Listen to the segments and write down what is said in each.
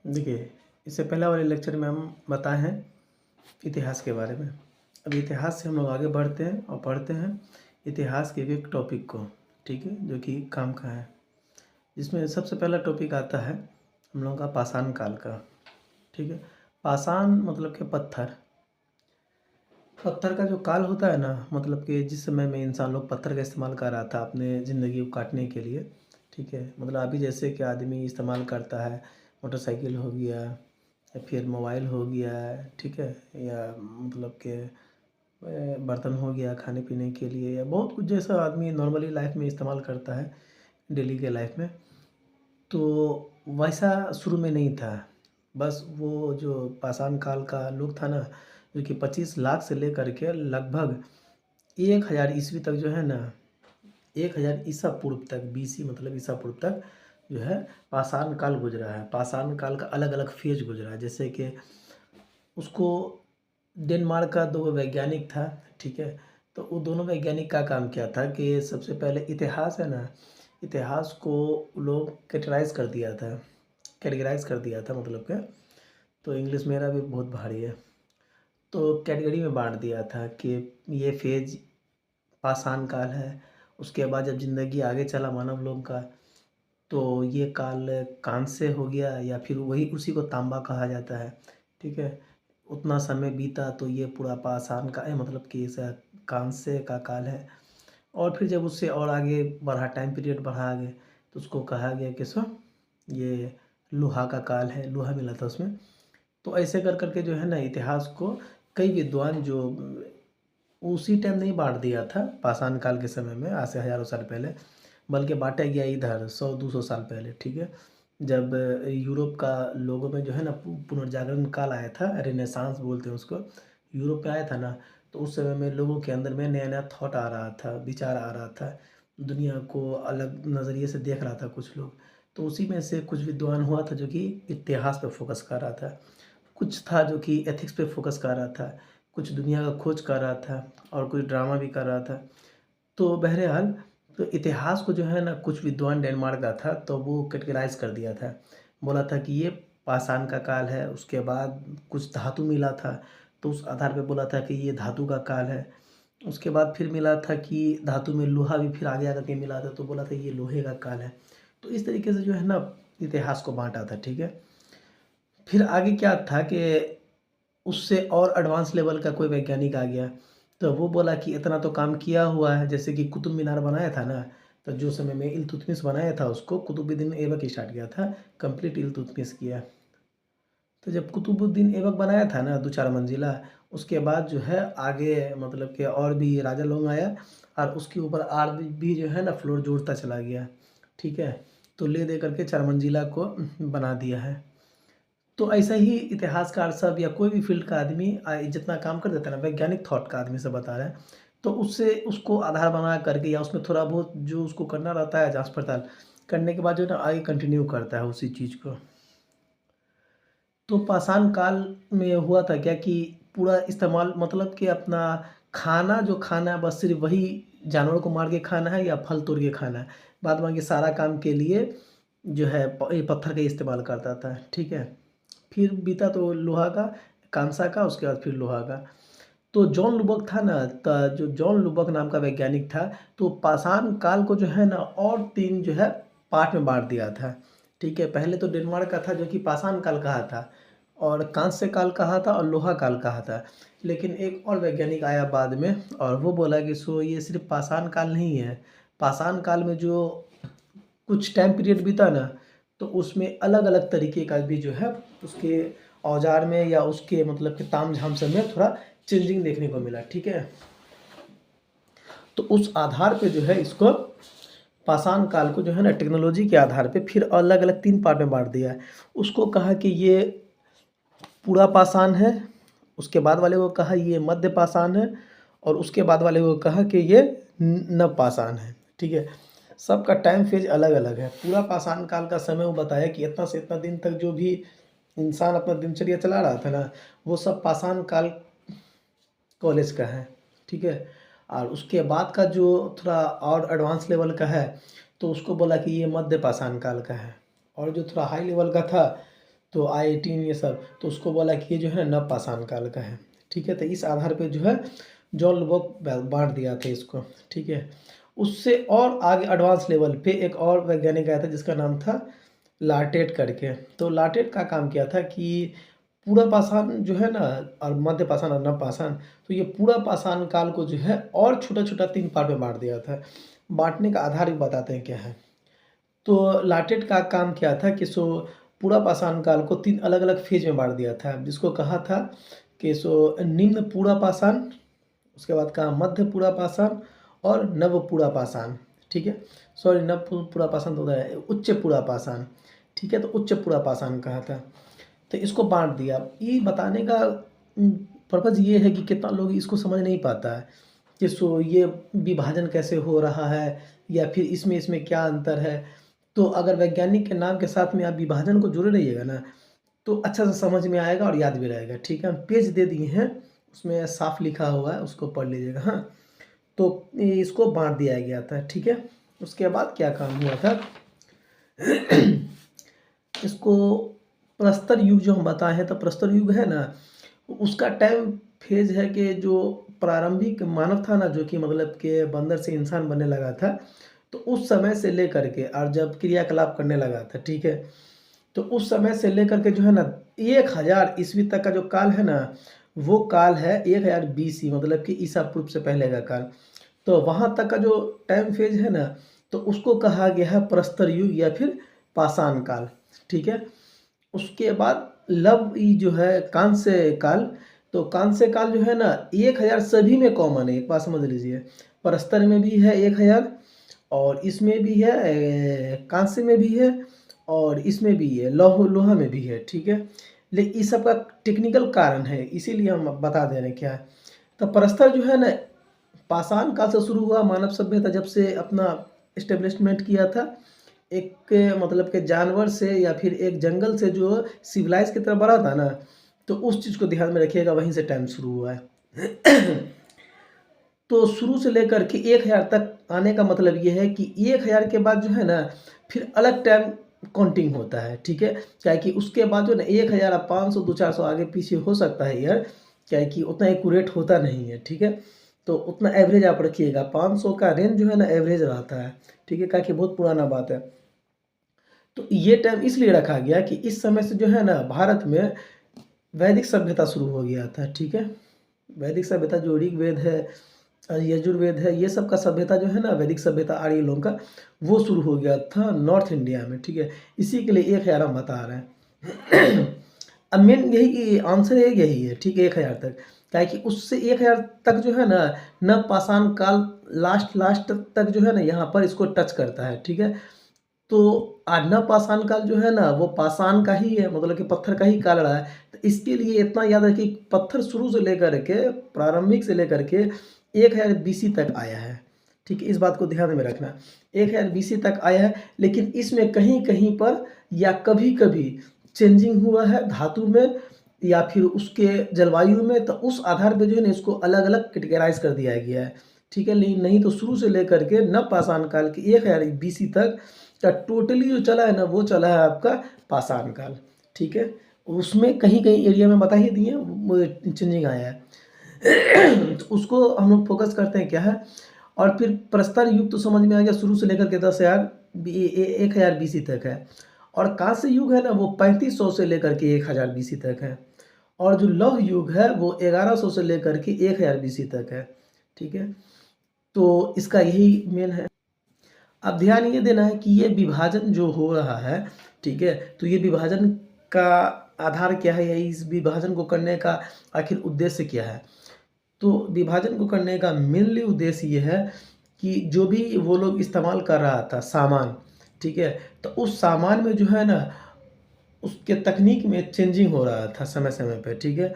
देखिए, इससे पहले वाले लेक्चर में हम बताए हैं इतिहास के बारे में। अब इतिहास से हम लोग आगे बढ़ते हैं और पढ़ते हैं इतिहास के एक टॉपिक को, ठीक है, जो कि काम का है। जिसमें सबसे पहला टॉपिक आता है हम लोगों का पाषाण काल का, ठीक है। पाषाण मतलब कि पत्थर। पत्थर का जो काल होता है ना, मतलब कि जिस समय में इंसान लोग पत्थर का इस्तेमाल कर रहा था अपने ज़िंदगी को काटने के लिए, ठीक है। मतलब अभी जैसे कि आदमी इस्तेमाल करता है, मोटरसाइकिल हो गया या फिर मोबाइल हो गया, ठीक है, या मतलब कि बर्तन हो गया खाने पीने के लिए, या बहुत कुछ जैसा आदमी नॉर्मली लाइफ में इस्तेमाल करता है डेली के लाइफ में। तो वैसा शुरू में नहीं था। बस वो जो पाषाण काल का लोग था ना, जो कि 25 लाख से लेकर के लगभग 1000 ईस्वी तक जो है ना, 1000 ईसा पूर्व तक, बीसी मतलब ईसा पूर्व तक जो है पाषाण काल गुजरा है। पाषाण काल का अलग अलग फेज गुजरा है। जैसे कि उसको डेनमार्क का 2 वैज्ञानिक था, ठीक है। तो वो दोनों वैज्ञानिक का काम क्या था कि सबसे पहले इतिहास है ना, इतिहास को लोग कैटेगराइज कर दिया था मतलब कि, तो इंग्लिश मेरा भी बहुत भारी है। तो कैटेगरी में बांट दिया था कि ये फेज पाषाण काल है। उसके बाद जब ज़िंदगी आगे चला मानव लोग का, तो ये काल कांस्य हो गया, या फिर वही उसी को तांबा कहा जाता है, ठीक है। उतना समय बीता तो ये पूरा पाषाण का है, मतलब कि ऐसा कांस्य का काल है। और फिर जब उससे और आगे बढ़ा, टाइम पीरियड बढ़ा आगे, तो उसको कहा गया कि सो ये लोहा का काल है, लोहा मिला था उसमें। तो ऐसे कर करके जो है ना इतिहास को कई विद्वान जो उसी टाइम नहीं बांट दिया था पाषाण काल के समय में, आज से हज़ारों साल पहले, बल्कि बांटा गया इधर 100-200 साल पहले, ठीक है। जब यूरोप का लोगों में जो है ना पुनर्जागरण काल आया था, रेनेसांस बोलते हैं उसको, यूरोप में आया था ना, तो उस समय में लोगों के अंदर में नया नया थॉट आ रहा था, विचार आ रहा था, दुनिया को अलग नज़रिए से देख रहा था कुछ लोग। तो उसी में से कुछ विद्वान हुआ था जो कि इतिहास पे फोकस कर रहा था, कुछ था जो कि एथिक्स पे फोकस कर रहा था, कुछ दुनिया का खोज कर रहा था, और कुछ ड्रामा भी कर रहा था। तो बहरहाल, तो इतिहास को जो है ना कुछ विद्वान डेनमार्क का था, तो वो कैटेगराइज कर दिया था। बोला था कि ये पाषाण का काल है। उसके बाद कुछ धातु मिला था, तो उस आधार पे बोला था कि ये धातु का काल है। उसके बाद फिर मिला था कि धातु में लोहा भी फिर आगे आकर के मिला था, तो बोला था ये लोहे का काल है। तो इस तरीके से जो है ना इतिहास को बांटा था, ठीक है। फिर आगे क्या था कि उससे और एडवांस लेवल का कोई वैज्ञानिक आ गया, तो वो बोला कि इतना तो काम किया हुआ है। जैसे कि कुतुब मीनार बनाया था ना, तो जो समय में इल्तुतमिश बनाया था उसको कुतुबुद्दीन ऐबक स्टार्ट किया था, कंप्लीट इल्तुतमिश किया। तो जब कुतुबुद्दीन ऐबक बनाया था ना 2-4 मंजिला, उसके बाद जो है आगे मतलब कि और भी राजा लोग आया, और उसके ऊपर और भी जो है ना फ्लोर जोड़ता चला गया, ठीक है। तो ले दे करके 4 मंजिला को बना दिया है। तो ऐसा ही इतिहासकार सब या कोई भी फील्ड का आदमी जितना काम कर देता है ना, वैज्ञानिक थॉट का आदमी से बता रहे हैं, तो उससे उसको आधार बना करके या उसमें थोड़ा बहुत जो उसको करना रहता है जांच पड़ताल करने के बाद जो है ना आगे कंटिन्यू करता है उसी चीज़ को। तो पाषाण काल में हुआ था क्या कि पूरा इस्तेमाल मतलब कि अपना खाना जो खाना है बस सिर्फ वही जानवर को मार के खाना है या फल तोड़ के खाना है, बाद बाकी सारा काम के लिए जो है ये पत्थर का इस्तेमाल करता था, ठीक है। फिर बीता तो लोहा का, कांसा का, उसके बाद फिर लोहा का। तो जॉन लुबक था ना, जो जॉन लुबक नाम का वैज्ञानिक था, तो पाषाण काल को जो है ना और 3 जो है पार्ट में बांट दिया था, ठीक है। पहले तो डेनमार्क का था जो कि पाषाण काल कहा था, और कांस्य काल कहा था, और लोहा काल कहा था। लेकिन एक और वैज्ञानिक आया बाद में, और वो बोला कि सो ये सिर्फ पाषाण काल नहीं है। पाषाण काल में जो कुछ टाइम पीरियड बीता ना, तो उसमें अलग अलग तरीके का भी जो है उसके औजार में या उसके मतलब कि तामझाम से में थोड़ा चेंजिंग देखने को मिला, ठीक है। तो उस आधार पे जो है इसको पाषाण काल को जो है ना टेक्नोलॉजी के आधार पे फिर अलग अलग 3 पार्ट में बांट दिया है। उसको कहा कि ये पूरा पाषाण है, उसके बाद वाले को कहा ये मध्य पाषाण है, और उसके बाद वाले को कहा कि ये नव पाषाण है, ठीक है। सबका टाइम फेज अलग अलग है। पूरा पाषाण काल का समय वो बताया कि इतना से इतना दिन तक जो भी इंसान अपना दिनचर्या चला रहा था ना, वो सब पाषाण काल कॉलेज का है, ठीक है। और उसके बाद का जो थोड़ा और एडवांस लेवल का है, तो उसको बोला कि ये मध्य पाषाण काल का है। और जो थोड़ा हाई लेवल का था, तो I-18 ये सब, तो उसको बोला कि ये जो है नव पाषाण काल का है। ठीक है, तो इस आधार पे जो है जॉन लुबक बांट दिया था इसको। ठीक है, उससे और आगे एडवांस लेवल पे एक और वैज्ञानिक आया था जिसका नाम था लार्टेट करके। तो लार्टेट का काम किया था कि पूरा पाषाण जो है ना, और मध्य पाषाण और नव पाषाण, तो ये पूरा पाषाण काल को जो है और छोटा छोटा 3 पार्ट में बांट दिया था। बांटने का आधार भी बताते हैं क्या है। तो लार्टेट का काम क्या था कि पूरा पाषाण काल को 3 अलग अलग फेज में बांट दिया था, जिसको कहा था कि निम्न पूरा पाषाण, उसके बाद कहा मध्य पूरा पाषाण और नव पूरा पाषाण। ठीक है, सॉरी, नव पूरा पाषाण तो होता है, उच्च पूरा पाषाण। ठीक है, तो उच्च पूरा पाषाण कहा था। तो इसको बांट दिया। ये बताने का पर्पज़ ये है कि कितना लोग इसको समझ नहीं पाता है कि ये विभाजन कैसे हो रहा है, या फिर इसमें इसमें क्या अंतर है। तो अगर वैज्ञानिक के नाम के साथ में आप विभाजन को जुड़े रहिएगा ना, तो अच्छा से समझ में आएगा और याद भी रहेगा। ठीक है, हम पेज दे दिए हैं, उसमें साफ लिखा हुआ है, उसको पढ़ लीजिएगा। हाँ, तो इसको बांट दिया गया था। ठीक है, उसके बाद क्या काम हुआ था इसको प्रस्तर युग जो हम बताए हैं, तो प्रस्तर युग है ना, उसका टाइम फेज है कि जो प्रारंभिक मानव था ना, जो कि मतलब के बंदर से इंसान बनने लगा था, तो उस समय से लेकर के और जब क्रियाकलाप करने लगा था। ठीक है, तो उस समय से लेकर के जो है ना 1000 ईस्वी तक का जो काल है ना, वो काल है 1000 BC, मतलब कि ईसा पूर्व से पहले का काल। तो वहाँ तक का जो टाइम फेज है ना, तो उसको कहा गया है प्रस्तर युग या फिर पाषाण काल। ठीक है, उसके बाद लव ई जो है कांस्य काल। तो कांस्य काल जो है ना 1000 सभी में कॉमन है, एक बात समझ लीजिए। प्रस्तर में भी है 1000, और इसमें भी है, कांस्य में भी है, और इसमें भी है, लोहा में भी है। ठीक है, लेकिन इस सब का टेक्निकल कारण है, इसीलिए हम बता दे रहे हैं क्या है। तो प्रस्तर जो है ना पाषाण काल से शुरू हुआ। मानव सभ्यता जब से अपना इस्टेब्लिशमेंट किया था, एक मतलब के जानवर से या फिर एक जंगल से जो सिविलाइज की तरफ बढ़ा था ना, तो उस चीज़ को ध्यान में रखिएगा, वहीं से टाइम शुरू हुआ है। तो शुरू से लेकर के 1000 तक आने का मतलब ये है कि 1000 के बाद जो है ना फिर अलग टाइम काउंटिंग होता है। ठीक है, क्या है कि उसके बाद जो ना 1500 200-400 आगे पीछे हो सकता है ईयर, क्या है कि उतना एक्यूरेट होता नहीं है। ठीक है, तो उतना एवरेज आप रखिएगा, 500 का रेंज जो है ना एवरेज रहता है। ठीक है, क्या कि बहुत पुराना बात है। तो ये टाइम इसलिए रखा गया कि इस समय से जो है ना भारत में वैदिक सभ्यता शुरू हो गया था। ठीक है, वैदिक सभ्यता जो ऋग्वेद है, यजुर्वेद है, ये सब का सभ्यता जो है ना, वैदिक सभ्यता आर्य लोगों का, वो शुरू हो गया था नॉर्थ इंडिया में। ठीक है, इसी के लिए 1000 हम बता रहे हैं। अब मेन यही आंसर है, यही है। ठीक है, 1000 तक, क्या है कि उससे 1000 तक जो है ना नव पाषाण काल लास्ट लास्ट तक जो है ना यहाँ पर इसको टच करता है। ठीक है, तो आड्ना पाषाण काल जो है ना वो पाषाण का ही है, मतलब कि पत्थर का ही काल रहा है। तो इसके लिए इतना याद रखिए कि पत्थर शुरू से लेकर के प्रारंभिक से लेकर के 1000 BC तक आया है। ठीक है, इस बात को ध्यान में रखना, 1000 BC तक आया है, लेकिन इसमें कहीं कहीं पर या कभी कभी चेंजिंग हुआ है धातु में या फिर उसके जलवायु में, तो उस आधार पर जो है ना इसको अलग अलग कैटेगराइज कर दिया गया है। ठीक है, लेकिन नहीं तो शुरू से लेकर के नव पाषाण काल के 1000 BC तक का टोटली जो चला है ना, वो चला है आपका पाषाण काल। ठीक है, उसमें कहीं कहीं एरिया में बता ही दिए चेंजिंग आया है। तो उसको हम लोग फोकस करते हैं क्या है। और फिर प्रस्तर युग तो समझ में आ गया, शुरू से लेकर के 10,000 1000 BC तक है। और कांस्य युग है ना वो 3500 से लेकर के 1000 BC तक है। और जो लौह युग है वो 1100 से लेकर के 1000 BC तक है। ठीक है, तो इसका यही मेन है। अब ध्यान ये देना है कि ये विभाजन जो हो रहा है, ठीक है, तो ये विभाजन का आधार क्या है, या इस विभाजन को करने का आखिर उद्देश्य क्या है। तो विभाजन को करने का मेनली उद्देश्य ये है कि जो भी वो लोग इस्तेमाल कर रहा था सामान, ठीक है, तो उस सामान में जो है ना उसके तकनीक में चेंजिंग हो रहा था समय समय पे। ठीक है,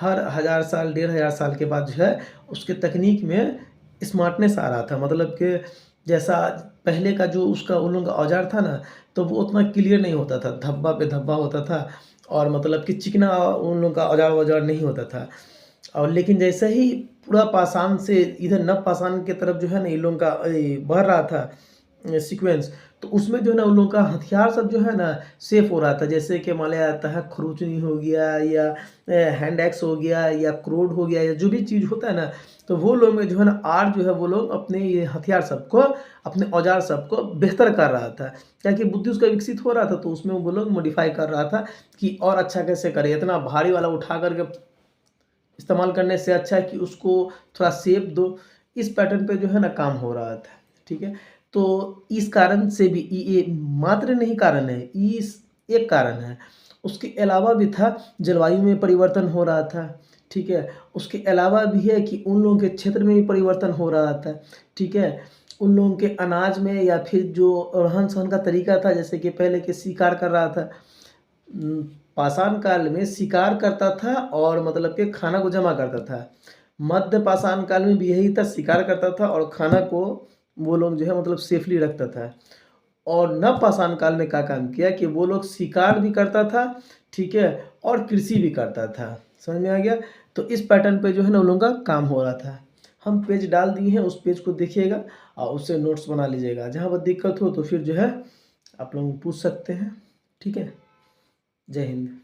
हर 1000 साल 1500 साल के बाद जो है उसके तकनीक में स्मार्टनेस आ रहा था, मतलब कि जैसा पहले का जो उसका उन लोगों का औजार था ना, तो वो उतना क्लियर नहीं होता था, धब्बा पे धब्बा होता था, और मतलब कि चिकना उन लोगों का औजार वजार नहीं होता था। और लेकिन जैसे ही पूरा पाषाण से इधर नव पाषाण की तरफ जो है ना इन लोगों का बह रहा था, सीक्वेंस, तो उसमें जो है ना उन लोगों का हथियार सब जो है ना सेफ हो रहा था। जैसे कि मान लिया जाता है खरोचनी हो गया या हैंड एक्स हो गया या क्रोड हो गया या जो भी चीज़ होता है ना, तो वो लोग में जो है ना आर्ट जो है वो लोग अपने ये हथियार सबको, अपने औजार सबको बेहतर कर रहा था। क्या कि बुद्धि उसका विकसित हो रहा था, तो उसमें वो लोग मॉडिफाई कर रहा था कि और अच्छा कैसे करे। इतना भारी वाला उठा करके इस्तेमाल करने से अच्छा है कि उसको थोड़ा शेप दो। इस पैटर्न पे जो है ना काम हो रहा था, ठीक है। तो इस कारण से भी ये मात्र नहीं कारण है, इस एक कारण है। उसके अलावा भी था, जलवायु में परिवर्तन हो रहा था, ठीक है। उसके अलावा भी है कि उन लोगों के क्षेत्र में भी परिवर्तन हो रहा था, ठीक है। उन लोगों के अनाज में या फिर जो रहन-सहन का तरीका था, जैसे कि पहले के शिकार कर रहा था। उम, पाषाण काल में शिकार करता था और मतलब कि खाना को जमा करता था। मध्य पाषाण काल में भी यही था, शिकार करता था और खाना को वो लोग जो है मतलब सेफ़ली रखता था। और नव पाषाण काल में क्या काम किया कि वो लोग शिकार भी करता था, ठीक है, और कृषि भी करता था। समझ में आ गया? तो इस पैटर्न पे जो है ना उन लोगों का काम हो रहा था। हम पेज डाल दिए हैं, उस पेज को देखिएगा और उससे नोट्स बना लीजिएगा। जहाँ पर दिक्कत हो तो फिर जो है आप लोग पूछ सकते हैं, ठीक है? जय हिंद।